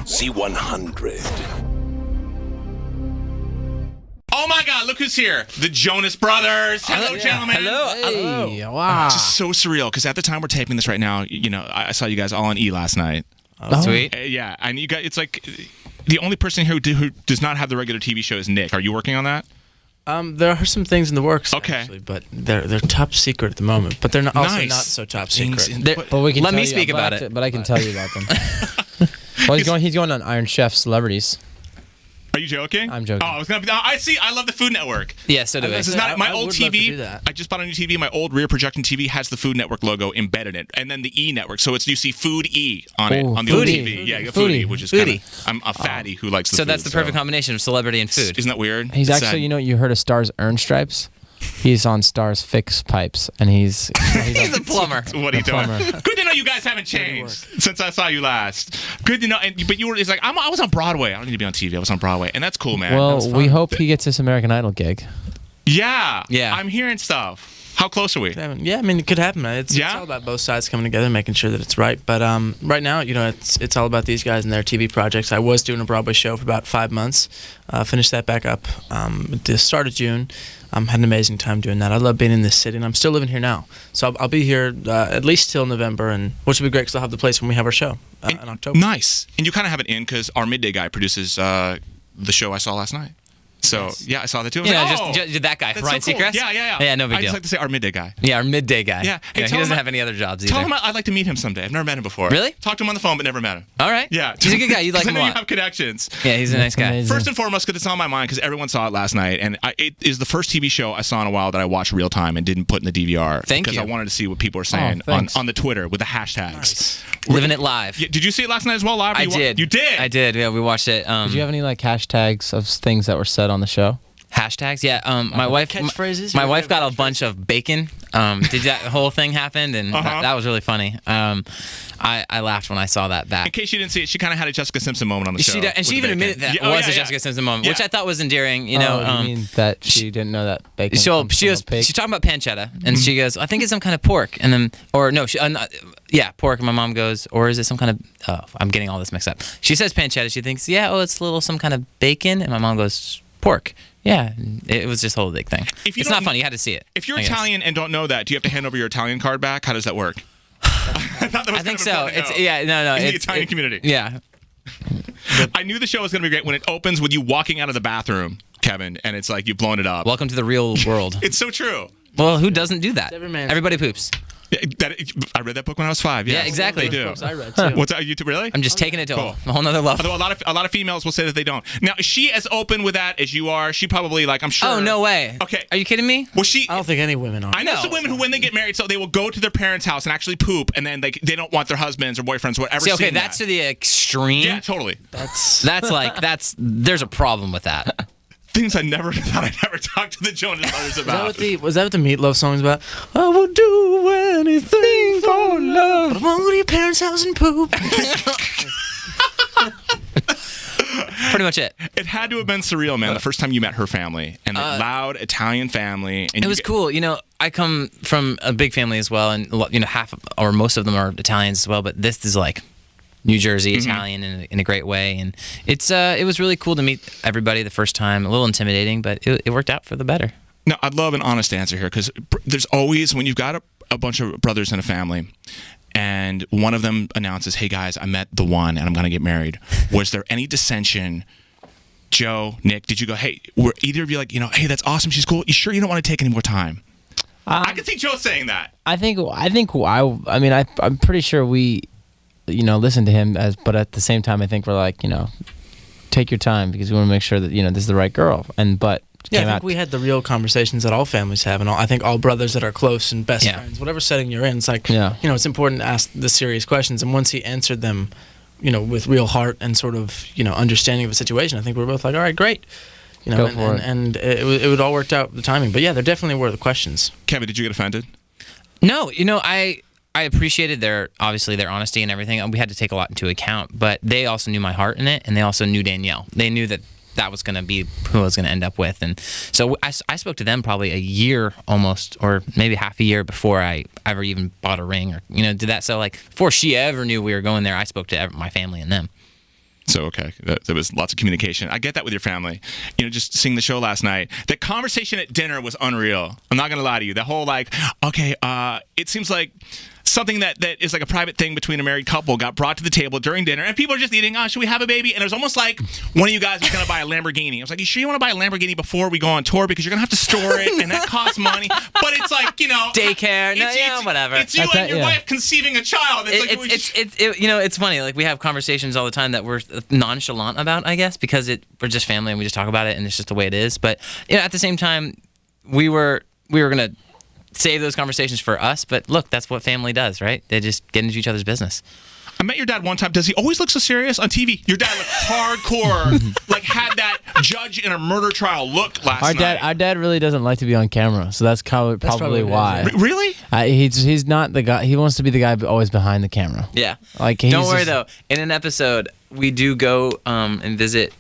Z100. Oh my God, look who's here. The Jonas Brothers. Hello, gentlemen. Hello. Hey, wow. Just so surreal, because at the time we're taping this right now, I saw you guys all on E last night. Oh, sweet. Yeah, and you guys, it's like the only person here who does not have the regular TV show is Nick. Are you working on that? There are some things in the works, Okay. actually, but they're top secret at the moment. But they're not, also Nice. not so top secret. But we can let tell me you speak about it. But I can tell you about them. Well, he's going on Iron Chef Celebrities. Are you joking? I'm joking. Oh, I see. I love the Food Network. Yeah, so do we. This is not my I old would love to TV. do that. I just bought a new TV. My old rear projecting TV has the Food Network logo embedded in it, and then the E Network. So you see Food E on it Ooh, on the old Foodie. TV. Yeah, Foodie. Foodie, which is Foodie. I'm a fatty who likes the So food. that's the perfect combination of celebrity and food. Isn't that weird? He's It's actually, sad. you heard of Star's Earn Stripes? He's on Star's Fix Pipes, and he's He's a plumber. What are you doing? plumber. Good to know you guys haven't changed since I saw you last. Good to know. But you were. It's like I was on Broadway. I don't need to be on TV. I was on Broadway, and that's cool, man. well, we hope he gets this American Idol gig. Yeah. Yeah. I'm hearing stuff. How close are we? Yeah, I mean, it could happen. It's Yeah? all about both sides coming together, making sure that it's right. But right now, it's all about these guys and their TV projects. I was doing a Broadway show for about 5 months. Finished that back up at the start of June. Had an amazing time doing that. I love being in this city, and I'm still living here now. So I'll be here at least till November, and which will be great because I'll have the place when we have our show in October. Nice. And you kind of have it in because our midday guy produces the show I saw last night. So, yeah, I saw that too. I was Yeah, like, just that guy, that's Ryan so cool. Seacrest? Yeah. Yeah, no big I deal. just like to say our midday guy. Yeah, our midday guy. Yeah. Hey, he tell doesn't him have any other jobs Tell either. him I'd like to meet him someday. I've never met him before. Really? Talked to him on the phone, but never met him. All right. Yeah. He's a good guy. You like 'Cause him I a know you lot. have connections. Yeah, he's a nice guy. amazing. First and foremost, because it's on my mind, because everyone saw it last night, and it is the first TV show I saw in a while that I watched real time and didn't put in the DVR. Thank because you. I wanted to see what people were saying thanks. on the Twitter with the hashtags. Living it live. Yeah, did you see it last night as well, live? I did. You did? I did. Yeah, we watched it. Did you have any hashtags of things that were said on the show? Hashtags? Yeah. My wife. catchphrases? My You wife have got a bunch of bacon. Did that whole thing happen? And that was really funny. I laughed when I saw that In back. case you didn't see it, she kind of had a Jessica Simpson moment on the show. She and with she the even bacon. admitted that Yeah, was a Jessica Simpson moment, which Yeah. I thought was endearing. You know, you mean that she didn't know that bacon she comes from a was pig? she's talking about pancetta, and she goes, "I think it's some kind of pork," and then pork. And my mom goes, "Or is it some kind of?" Oh, I'm getting all this mixed up. She says pancetta. She thinks, it's a little some kind of bacon, and my mom goes, "Pork." Yeah, it was just a whole big thing. If you It's don't- not funny. You had to see it. If you're I guess. Italian and don't know that, do you have to hand over your Italian card back? How does that work? I think so. It's no. In the it's Italian community. Yeah. I knew the show was going to be great when it opens with you walking out of the bathroom, Kevin, and it's like you've blown it up. Welcome to the real world. It's so true. Well, who doesn't do that? Every man's- Everybody poops. Yeah, I read that book when I was 5. Yes. Yeah, exactly. They do. Books I read too. What's that? You really? I'm just taking it to Cool. a whole nother level. Although a lot of females will say that they don't. Now, is she as open with that as you are? She probably I'm sure. Oh, no way. Okay. Are you kidding me? Well, she. I don't think any women are. I know No. some women who, when they get married, so they will go to their parents' house and actually poop, and then they don't want their husbands or boyfriends, whatever. See, okay, seeing that's that. to the extreme. Yeah, totally. There's a problem with that. Things I never thought I'd ever talk to the Jonas Brothers about. Was that what the Meatloaf song is about? I will do anything for love. But I won't go to your parents' house and poop. Pretty much it. It had to have been surreal, man. The first time you met her family and the loud Italian family. And It was cool. I come from a big family as well, and half or most of them are Italians as well. But this is like New Jersey Italian in a great way, and it was really cool to meet everybody the first time. A little intimidating, but it worked out for the better. Now, I'd love an honest answer here, because there's always, when you've got a bunch of brothers in a family, and one of them announces, "Hey guys, I met the one, and I'm going to get married." Was there any dissension? Joe, Nick, did you go, "Hey," were either of you like, "Hey, that's awesome, she's cool. You sure you don't want to take any more time?" I can see Joe saying that. I'm pretty sure we, listen to him but at the same time, I think we're like, take your time, because we want to make sure that, this is the right girl. Yeah, I think we had the real conversations that all families have, and I think all brothers that are close and best Yeah. friends, whatever setting you're in, it's like, Yeah. it's important to ask the serious questions. And once he answered them, with real heart and sort of, understanding of the situation, I think we were both like, all right, great. Go for it. And it would all worked out, the timing. But yeah, there definitely were the questions. Kevin, did you get offended? No, I appreciated their honesty and everything. We had to take a lot into account, but they also knew my heart in it, and they also knew Danielle. They knew that was going to be who I was going to end up with. And so I spoke to them probably a year almost, or maybe half a year before I ever even bought a ring or, did that. So before she ever knew we were going there, I spoke to my family and them. So, okay, there was lots of communication. I get that with your family. You know, just seeing the show last night. That conversation at dinner was unreal. I'm not going to lie to you. The whole, like, okay, it seems like something that is like a private thing between a married couple got brought to the table during dinner, and people are just eating, should we have a baby? And it was almost like one of you guys was going to buy a Lamborghini. I was like, you sure you want to buy a Lamborghini before we go on tour? Because you're going to have to store it, and that costs money. But it's like, you know. Daycare. Whatever. It's you and your wife conceiving a child. It's funny. Like, we have conversations all the time that we're nonchalant about, I guess, because we're just family and we just talk about it, and it's just the way it is. But, you know, at the same time, we were going to save those conversations for us, but look, that's what family does, right? They just get into each other's business. I met your dad one time. Does he always look so serious on TV? Your dad looked hardcore, like had that judge in a murder trial look last night. Our dad really doesn't like to be on camera, so that's probably why. Really? He's not the guy. He wants to be the guy always behind the camera. Yeah. Like, don't worry though. In an episode, we do go and visit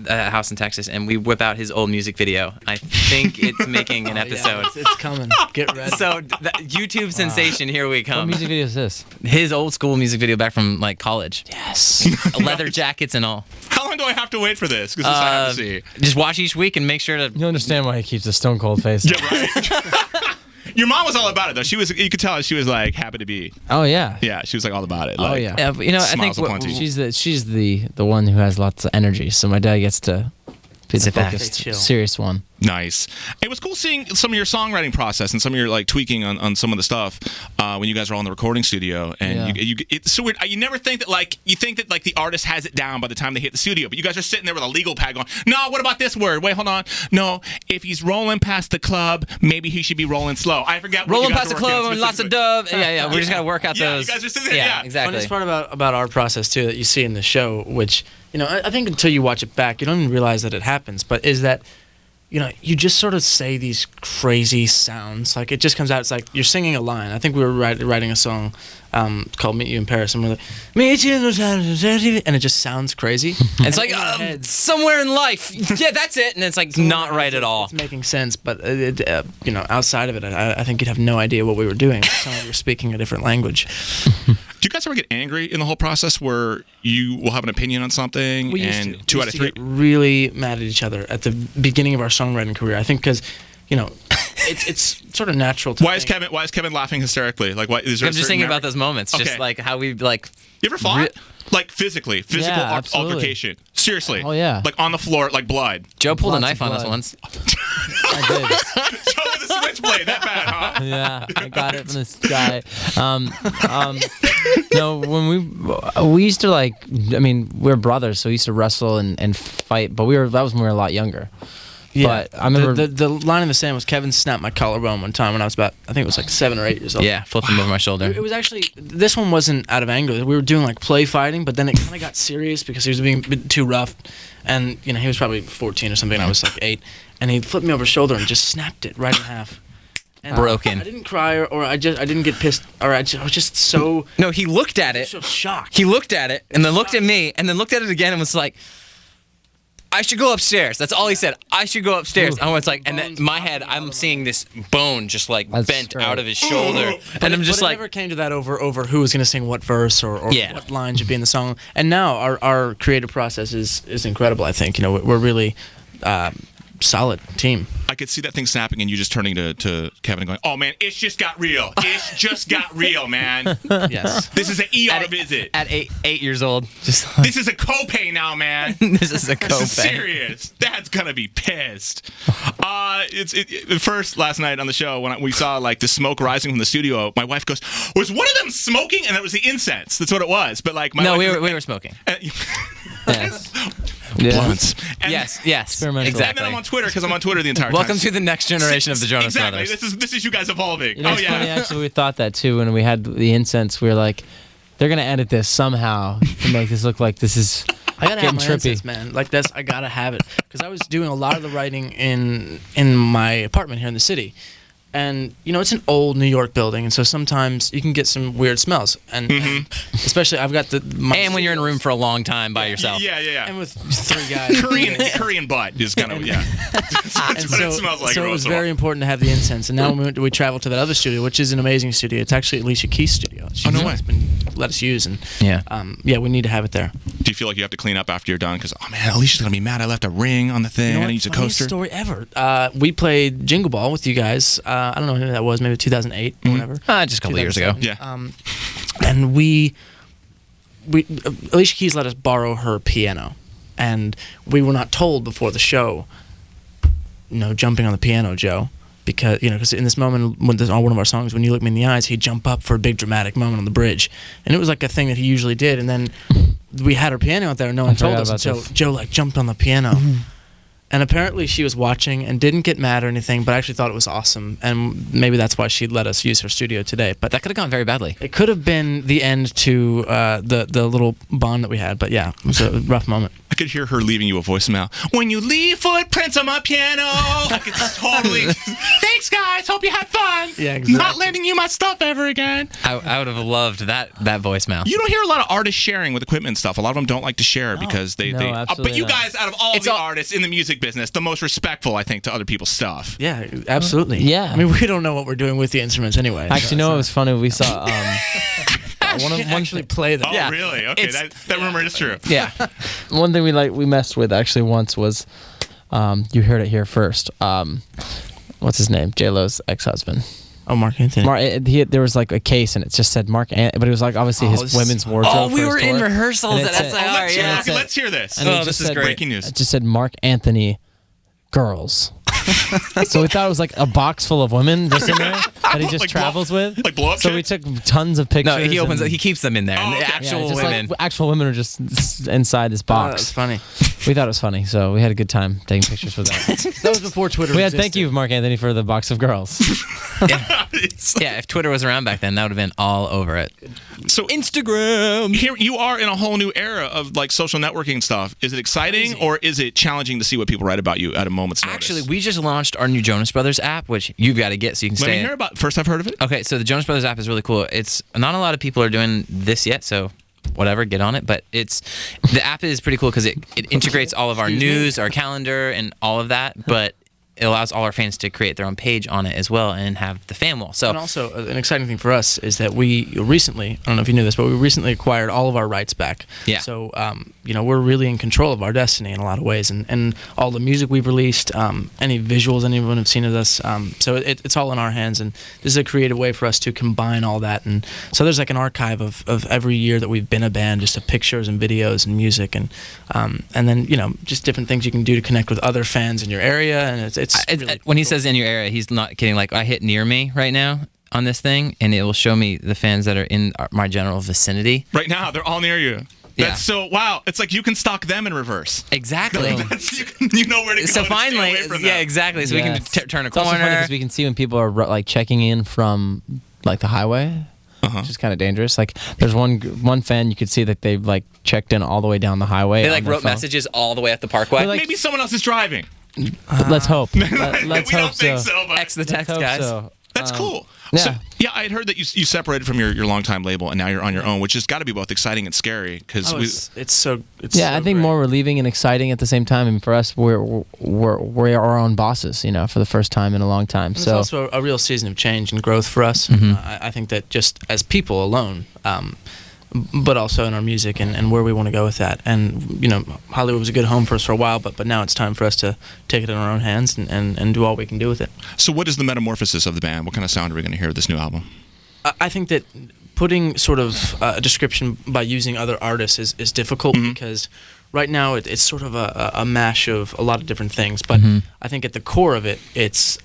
a house in Texas, and we whip out his old music video. I think it's making an episode. Yeah, it's coming. Get ready. So YouTube sensation, here we come. What music video is this? His old school music video back from like college. Yes. Leather jackets and all. How long do I have to wait for this? Because this I have to see. Just watch each week and make sure to. You understand why he keeps a stone cold face. Yeah, right. Your mom was all about it, though. You could tell she was like happy to be. Oh yeah. Yeah, she was like all about it. Like, oh yeah. Yeah, but, you know, I think aplenty. She's the one who has lots of energy. So my dad gets to be the Sit back. focused, Chill. serious one. Nice. It was cool seeing some of your songwriting process and some of your like tweaking on some of the stuff when you guys were all in the recording studio. And it's so weird. You never think that like the artist has it down by the time they hit the studio, but you guys are sitting there with a legal pad going, no, what about this word? Wait, hold on. No, if he's rolling past the club, maybe he should be rolling slow. I forgot. Rolling past the club and lots of dove. Yeah. We just gotta work out those. You guys are sitting there. Yeah, exactly. Funniest part about our process too that you see in the show, which I think until you watch it back, you don't even realize that it happens. But is that you just sort of say these crazy sounds. Like, it just comes out. It's like you're singing a line. I think we were writing a song called Meet You in Paris. And we're like, Meet You in Paris. And it just sounds crazy. It's like, somewhere in life. Yeah, that's it. And it's like not right at all. It's making sense. But, outside of it, I think you'd have no idea what we were doing. It sounded like we were speaking a different language. Do you guys ever get angry in the whole process where you will have an opinion on something and 2 out of 3 get really mad at each other at the beginning of our songwriting career? I think because it's sort of natural to Why is Kevin laughing hysterically? Like, why is there I'm just thinking about those moments, just like how we like. You ever fought? Like physical absolutely. altercation. Seriously. Oh yeah. Like on the floor, like blood. Joe pulled a Lots knife of on us blood. once. I did. Joe with a switchblade, that bad, huh? Yeah, I got it from this guy. No, when we used to we're brothers, so we used to wrestle and fight, but that was when we were a lot younger. Yeah, but I remember the line in the sand was Kevin snapped my collarbone one time when I was about, I think it was like 7 or 8 years old. Yeah, flipped him over my shoulder. It was actually, this one wasn't out of anger. We were doing like play fighting, but then it kind of got serious because he was being a bit too rough. And, he was probably 14 or something, and I was like 8. And he flipped me over his shoulder and just snapped it right in half. And Broken. I didn't cry or I didn't get pissed. Or I was just so... No, he looked at it. So shocked. He looked at it and then looked at me and then looked at it again and was like, I should go upstairs. That's all he said. I should go upstairs. Ooh. And I was like, and then in my head, I'm seeing this bone just like That's bent straight. out of his shoulder. And I'm just but like, it never came to that over who was going to sing what verse or Yeah. what line should be in the song. And now our creative process is incredible, I think. We're really solid team. I could see that thing snapping and you just turning to Kevin and going, oh man, it's just got real. It's just got real, man. Yes. This is an ER visit. at 8 years old, just This is a copay now, man. this is a This is copay. serious. Dad's gonna be pissed. First last night on the show when we saw like the smoke rising from the studio, my wife goes, "Was one of them smoking?" And it was the incense. That's what it was. But like, No, we were smoking. yes. Yeah. Blunts. And, Yes, Experimental. And exactly. then I'm on Twitter because I'm on Twitter the entire time. Welcome to the next generation of the Jonas exactly. Brothers. This is you guys evolving. It's funny, actually, we thought that too when we had the incense. We were like, they're gonna edit this somehow to make this look like this is I gotta have getting my trippy. incense, man. Like that's, I gotta have it because I was doing a lot of the writing in my apartment here in the city, and it's an old New York building, and so sometimes you can get some weird smells, and especially I've got And when you're in a room for a long time by yourself. Yeah. and with 3 guys. Korean butt is kind of That's And what it smells like. so every it was once in a while. very important to have the incense. And now we travel to that other studio, which is an amazing studio. It's actually Alicia Keys' studio. Oh, no way. She's been let us use, and Yeah. we need to have it there. Do you feel like you have to clean up after you're done? Because, oh man, Alicia's going to be mad I left a ring on the thing. I need a Funniest coaster. story ever. We played Jingle Ball with you guys. I don't know who that was, maybe 2008 or whatever. Just a couple of years ago. 2007. Yeah. And we Alicia Keys let us borrow her piano, and we were not told before the show, jumping on the piano, Joe, because in this moment when on one of our songs, When You Look Me in the Eyes, he'd jump up for a big dramatic moment on the bridge, and it was like a thing that he usually did, and then we had her piano out there and no one told us, and so Joe like jumped on the piano. And apparently she was watching and didn't get mad or anything, but actually thought it was awesome. And maybe that's why she let us use her studio today. But That could have gone very badly. it could have been the end to the little bond that we had. But yeah, it was a rough moment. I could hear her leaving you a voicemail. When you leave footprints on my piano, I could totally. Thanks, guys. Hope you had fun. Yeah, exactly. Not lending you my stuff ever again. I would have loved that voicemail. You don't hear a lot of artists sharing with equipment and stuff. A lot of them don't like to share because they. No, but absolutely you not. guys, out of all the artists in the music business, the most respectful, I think, to other people's stuff. Yeah, absolutely. Yeah. I mean, we don't know what we're doing with the instruments anyway. Actually, what was funny? We saw one actually play them. Oh, really? Okay, that rumor is true. Yeah. one thing we messed with actually once was you heard it here first. What's his name? J-Lo's ex-husband. Oh, Mark Anthony. There was like a case and it just said Mark but it was like obviously his women's wardrobe. Oh, we for his were in tour. rehearsals And at it said- SIR. Yeah. Let's hear this. And it Oh, just this is said- great. Breaking news. It just said Mark Anthony girls. So we thought it was like a box full of women just in there that he just Like travels with. Like blow up So we chicks? took tons of pictures. No, he opens. and- He keeps them in there. And Oh, the okay. actual just women. Like, actual women are just inside this Oh, box. that's funny. We thought it was funny, so we had a good time taking pictures with that. That was before Twitter We had existed. thank you, Mark Anthony, for the box of girls. Yeah, if Twitter was around back then, that would have been all over it. So Instagram. here you are in a whole new era of like social networking stuff. Is it exciting or is it challenging to see what people write about you at a moment's notice? Actually, we just launched our new Jonas Brothers app, which you've got to get so you can Let stay me in. hear about. First, I've heard of it. Okay, so the Jonas Brothers app is really cool. It's not a lot of people are doing this yet, so whatever, get on it. But the app is pretty cool because it integrates all of our news, our calendar, and all of that. But it allows all our fans to create their own page on it as well and have the fan wall. So And also, an exciting thing for us is that we recently, I don't know if you knew this, but we recently acquired all of our rights back. Yeah. So, we're really in control of our destiny in a lot of ways. And all the music we've released, any visuals anyone have seen of us, so it's all in our hands. And this is a creative way for us to combine all that. And so there's like an archive of every year that we've been a band, just of pictures and videos and music. And then, just different things you can do to connect with other fans in your area. And it's really when he cool. says in your area, he's not kidding. Like I hit near me right now on this thing, and it will show me the fans that are in my general vicinity. Right now, they're all near you. Yeah. That's so wow. It's like you can stalk them in reverse. Exactly. You know where to go. So to stay finally, away from yeah, them. exactly. So we can Yes. turn a It's also funny corner. because we can see when people are like checking in from like the highway, which is kind of dangerous. Like there's one fan you could see that they've like checked in all the way down the highway. They on like their wrote phone. messages all the way up the parkway. Like- Maybe someone else is driving. But let's hope. Let's we hope don't think so. so, but X the Let's text, hope guys. so. that's cool. yeah. So, yeah, I had heard that you separated from your longtime label and now you're on your own, which has got to be both exciting and scary because It's so Yeah, I think great. more relieving and exciting at the same time. And for us, we're our own bosses, for the first time in a long time. And it's So also a real season of change and growth for us. I think that just as people alone, but also in our music and where we want to go with that. And Hollywood was a good home for us for a while, but now it's time for us to take it in our own hands and do all we can do with it. So what is the metamorphosis of the band? What kind of sound are we going to hear with this new album? I think that putting sort of a description by using other artists is difficult because right now it's sort of a mash of a lot of different things. But I think at the core of it, it's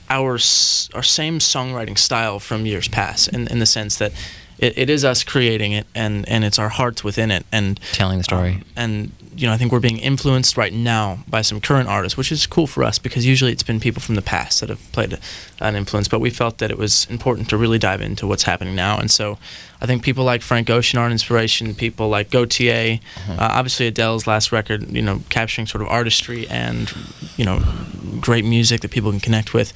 our same songwriting style from years past in the sense that it is us creating it and it's our hearts within it and Telling the story. and I think we're being influenced right now by some current artists, which is cool for us because usually it's been people from the past that have played an influence, but we felt that it was important to really dive into what's happening now. And so I think people like Frank Ocean are an inspiration, people like Gautier, obviously Adele's last record, capturing sort of artistry and great music that people can connect with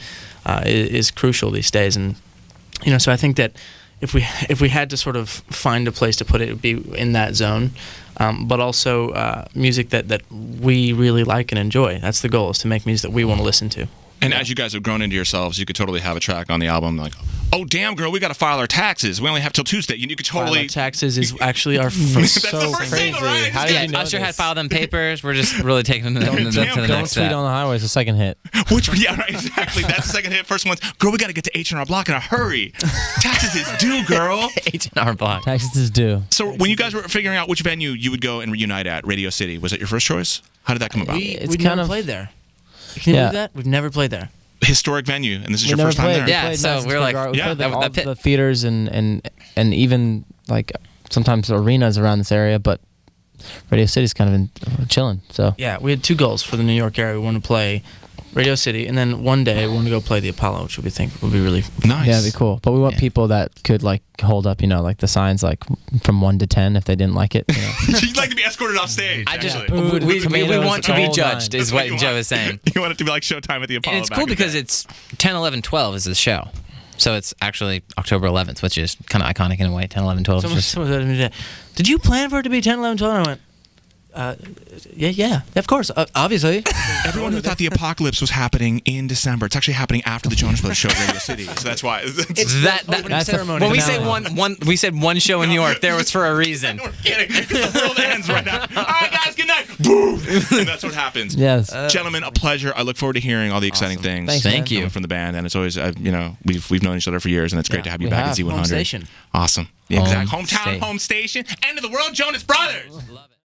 is crucial these days. And so I think that if we had to sort of find a place to put it, it would be in that zone, but also music that we really like and enjoy. That's the goal, is to make music that we want to listen to. And as you guys have grown into yourselves, you could totally have a track on the album like, oh, damn, girl, we got to file our taxes. We only have till Tuesday. You could totally... File our taxes is actually our first... That's the first single, right? How did you know Usher this? had filed them papers. We're just really taking them to the Damn, next Don't step. Tweet on the Highway is the second hit. Yeah, right, exactly. That's the second hit. First one's, girl, we got to get to H&R Block in a hurry. Taxes is due, girl. H&R Block. Taxes is due. So when you guys were figuring out which venue you would go and reunite at, Radio City, was it your first choice? How did that come about? We've kind never of- played there. Can you Yeah. believe that? We've never played there. Historic venue, and this is your never first time played. there. Yeah, We played so Madison we're like- Square Garden. We yeah, played, like, the all pit- the theaters and even like sometimes arenas around this area, but Radio City's kind of chilling. So Yeah, we had two goals for the New York area. We wanted to play Radio City, and then one day we wanted to go play the Apollo, which we think would be really Nice. yeah, it'd be cool. But we want Yeah. people that could like hold up, like the signs like from 1 to 10 if they didn't like it. You'd like to be escorted off stage. I just actually. Food, we tomatoes, want to be all judged nine. is That's what you Joe want. is saying. You want it to be like Showtime at the Apollo. And it's back cool in the because day. it's 10, 11, 12 is the show. So it's actually October 11th, which is kind of iconic in a way. 10, 11, 12 is just... Someone said to me today, did you plan for it to be 10, 11, 12? And I went, yeah, of course, obviously. Everyone who thought the apocalypse was happening in December, it's actually happening after the Jonas Brothers show at Radio City. So that's why. It's That opening that's a ceremony. when we say finale. we said one show in New York, there was for a reason. We're kidding. The world ends right now. All right, guys, good night. Boom. And that's what happens. Yes. Gentlemen, a pleasure. I look forward to hearing all the exciting things. Thanks, Thank you. coming from the band, and it's always, we've known each other for years, and it's great to have you we back have. at Z100. Home station. Awesome. Yeah, exactly. Home Hometown, state. home station, end of the world, Jonas Brothers. Love it.